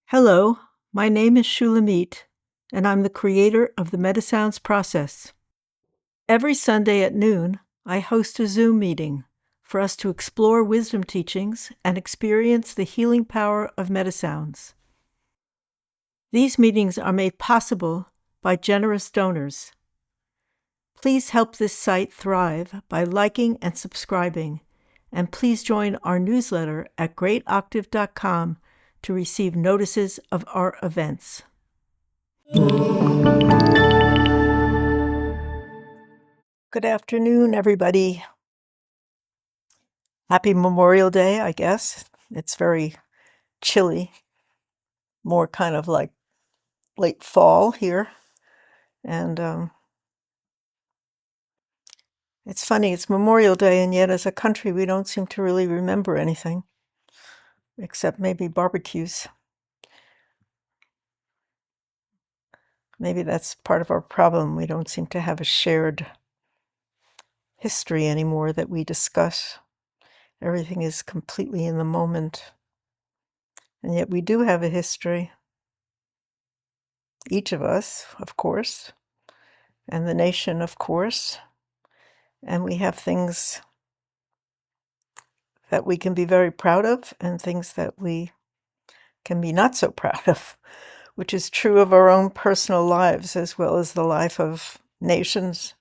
Hello, my name is Shulamit, and I'm the creator of the MetaSounds process. Every Sunday at noon, I host a Zoom meeting for us to explore wisdom teachings and experience the healing power of MetaSounds. These meetings are made possible by generous donors. Please help this site thrive by liking and subscribing, and please join our newsletter at greatoctave.com to receive notices of our events. Good afternoon, everybody. Happy Memorial Day, I guess. It's very chilly, more kind of like late fall here. And it's funny, it's Memorial Day, and yet as a country, we don't seem to really remember anything, except maybe barbecues. Maybe that's part of our problem. We don't seem to have a shared history anymore that we discuss. Everything is completely in the moment. And yet we do have a history. Each of us, of course, and the nation, of course. And we have things that we can be very proud of and things that we can be not so proud of, which is true of our own personal lives as well as the life of nations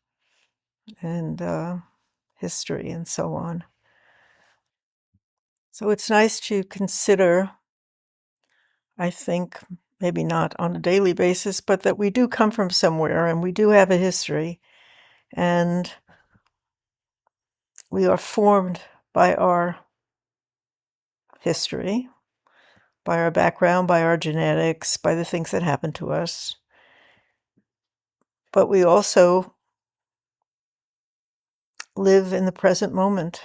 and history and so on. So it's nice to consider, I think, maybe not on a daily basis, but that we do come from somewhere and we do have a history, and we are formed by our history, by our background, by our genetics, by the things that happen to us. But we also live in the present moment,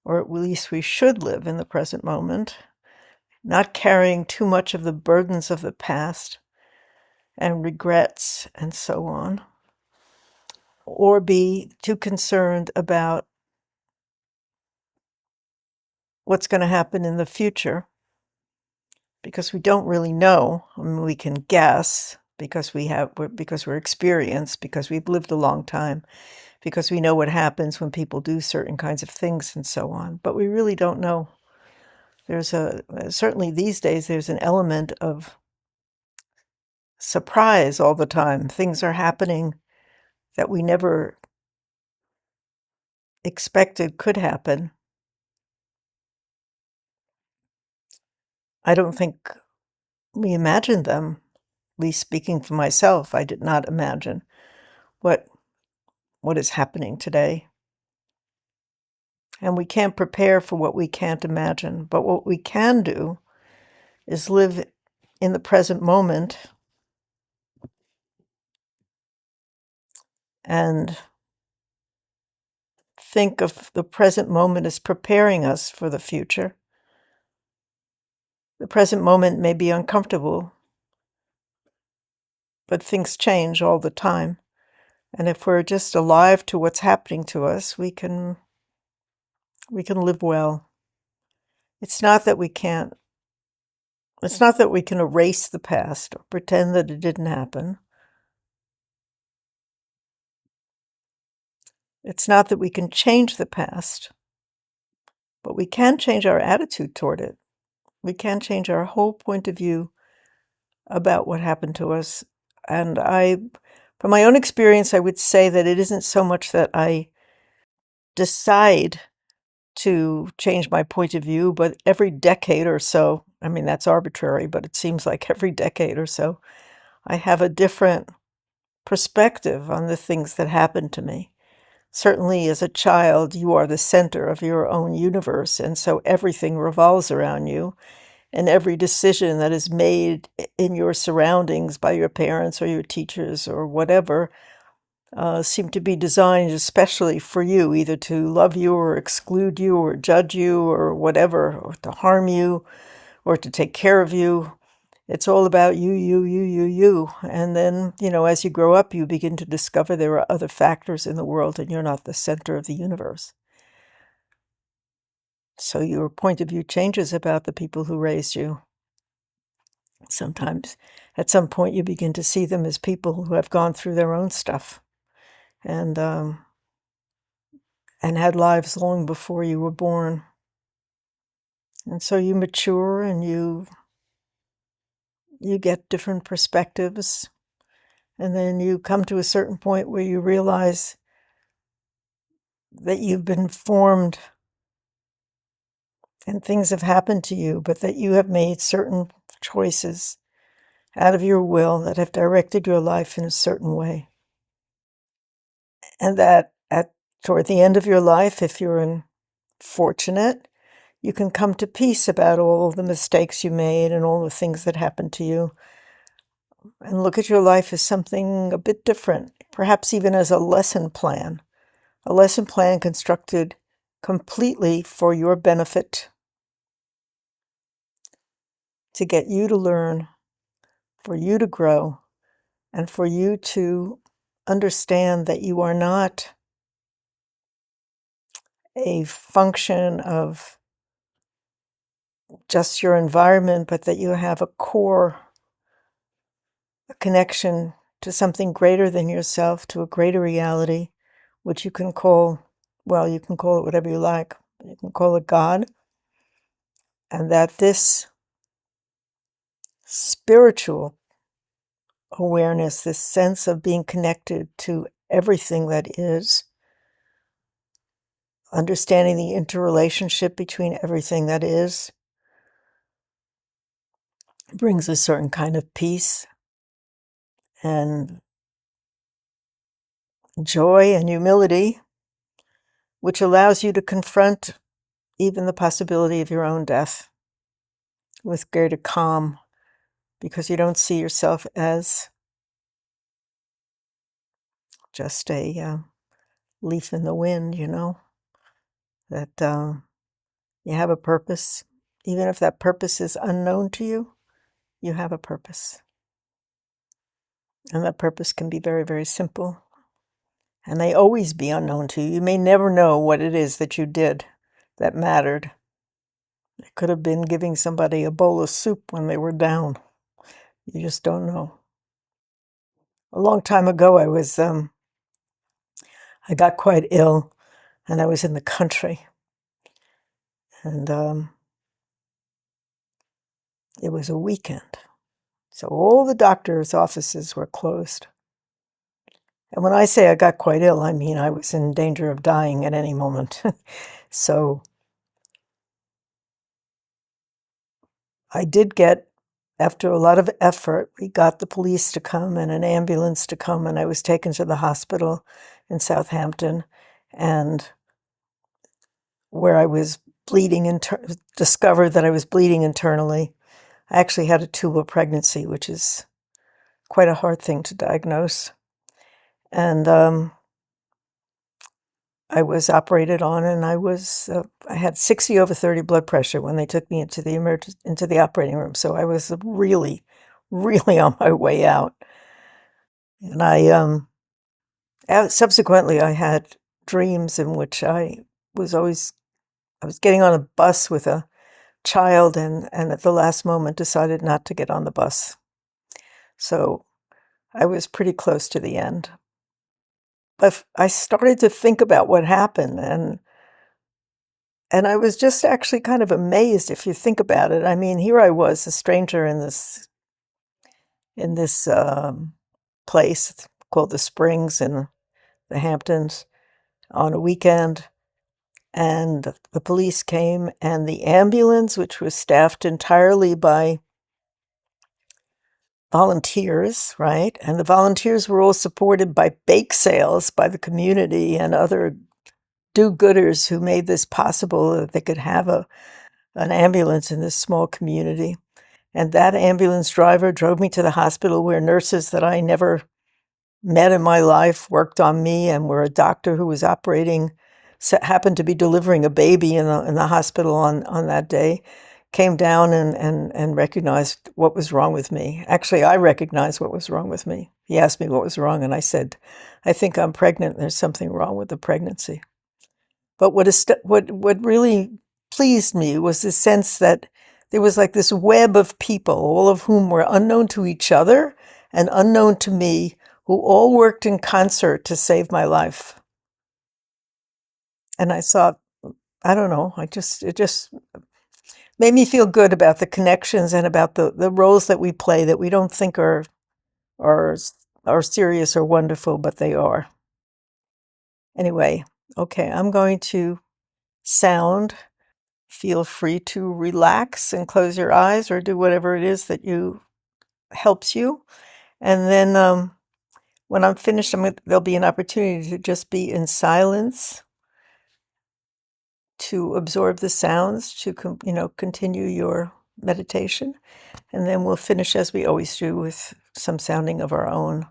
or at least we should live in the present moment, not carrying too much of the burdens of the past and regrets and so on, or be too concerned about what's going to happen in the future, because we don't really know. I mean, we can guess because we're experienced, because we've lived a long time, because we know what happens when people do certain kinds of things and so on. But we really don't know. Certainly these days, there's an element of surprise all the time. Things are happening that we never expected could happen. I don't think we imagined them. At least speaking for myself, I did not imagine what is happening today. And we can't prepare for what we can't imagine. But what we can do is live in the present moment and think of the present moment as preparing us for the future. The present moment may be uncomfortable, but things change all the time. And if we're just alive to what's happening to us, we can live well. It's not that we can erase the past or pretend that it didn't happen. It's not that we can change the past, but we can change our attitude toward it. We can change our whole point of view about what happened to us. And from my own experience, I would say that it isn't so much that I decide to change my point of view, but every decade or so, I mean, that's arbitrary, but it seems like every decade or so, I have a different perspective on the things that happened to me. Certainly as a child, you are the center of your own universe, and so everything revolves around you. And every decision that is made in your surroundings by your parents or your teachers or whatever seem to be designed especially for you, either to love you or exclude you or judge you or whatever, or to harm you or to take care of you. It's all about you, you, you, you, you. And then, as you grow up, you begin to discover there are other factors in the world and you're not the center of the universe. So your point of view changes about the people who raised you. Sometimes, at some point, you begin to see them as people who have gone through their own stuff and had lives long before you were born. And so you mature and you get different perspectives. And then you come to a certain point where you realize that you've been formed and things have happened to you, but that you have made certain choices out of your will that have directed your life in a certain way. And that toward the end of your life, if you're fortunate, you can come to peace about all the mistakes you made and all the things that happened to you and look at your life as something a bit different, perhaps even as a lesson plan constructed completely for your benefit, to get you to learn, for you to grow, and for you to understand that you are not a function of just your environment, but that you have a core, a connection to something greater than yourself, to a greater reality, which you can call, well, you can call it whatever you like. You can call it God. And that this spiritual awareness, this sense of being connected to everything that is, understanding the interrelationship between everything that is, brings a certain kind of peace and joy and humility, which allows you to confront even the possibility of your own death with greater calm, because you don't see yourself as just a leaf in the wind, that you have a purpose. Even if that purpose is unknown to you, you have a purpose. And that purpose can be very, very simple. And may always be unknown to you. You may never know what it is that you did that mattered. It could have been giving somebody a bowl of soup when they were down. You just don't know. A long time ago, I got quite ill, and I was in the country. And it was a weekend. So all the doctors' offices were closed. And when I say I got quite ill, I mean I was in danger of dying at any moment. So I did get, after a lot of effort, we got the police to come and an ambulance to come, and I was taken to the hospital in Southampton, and where I was bleeding, discovered that I was bleeding internally. I actually had a tubal pregnancy, which is quite a hard thing to diagnose. And I was operated on, and I had 60/30 blood pressure when they took me into the operating room. So I was really, really on my way out. And subsequently I had dreams in which I was getting on a bus with a child, and at the last moment decided not to get on the bus. So I was pretty close to the end. But I started to think about what happened, and I was just actually kind of amazed if you think about it. I mean, here I was, a stranger in this place called the Springs in the Hamptons on a weekend, and the police came, and the ambulance, which was staffed entirely by volunteers, right? And the volunteers were all supported by bake sales by the community and other do-gooders who made this possible, that they could have an ambulance in this small community. And that ambulance driver drove me to the hospital, where nurses that I never met in my life worked on me, and where a doctor who was operating happened to be delivering a baby in the hospital on that day, came down and recognized what was wrong with me. Actually, I recognized what was wrong with me. He asked me what was wrong, and I said, I think I'm pregnant. There's something wrong with the pregnancy. But what really pleased me was the sense that there was like this web of people, all of whom were unknown to each other and unknown to me, who all worked in concert to save my life. And I thought, I don't know, it just made me feel good about the connections and about the roles that we play that we don't think are serious or wonderful, but they are. Anyway, okay, I'm going to sound. Feel free to relax and close your eyes or do whatever it is that helps you. And then when I'm finished, there'll be an opportunity to just be in silence, to absorb the sounds, to continue your meditation. And then we'll finish as we always do with some sounding of our own.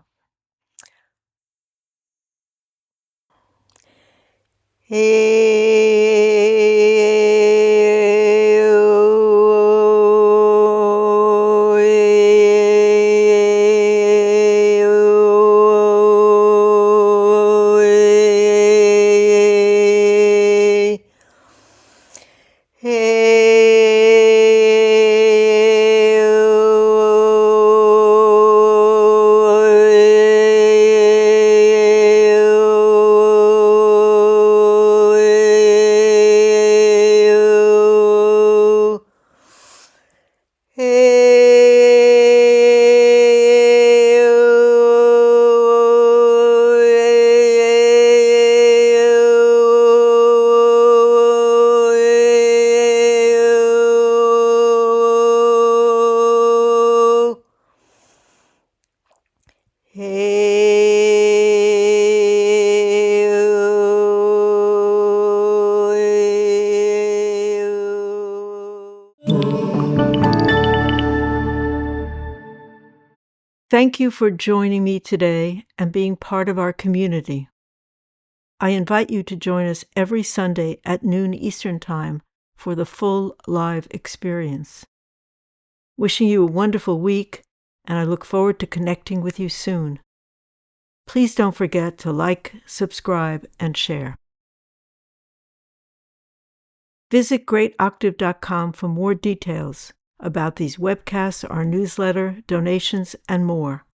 Thank you for joining me today and being part of our community. I invite you to join us every Sunday at noon Eastern Time for the full live experience. Wishing you a wonderful week, and I look forward to connecting with you soon. Please don't forget to like, subscribe, and share. Visit greatoctave.com for more details about these webcasts, our newsletter, donations, and more.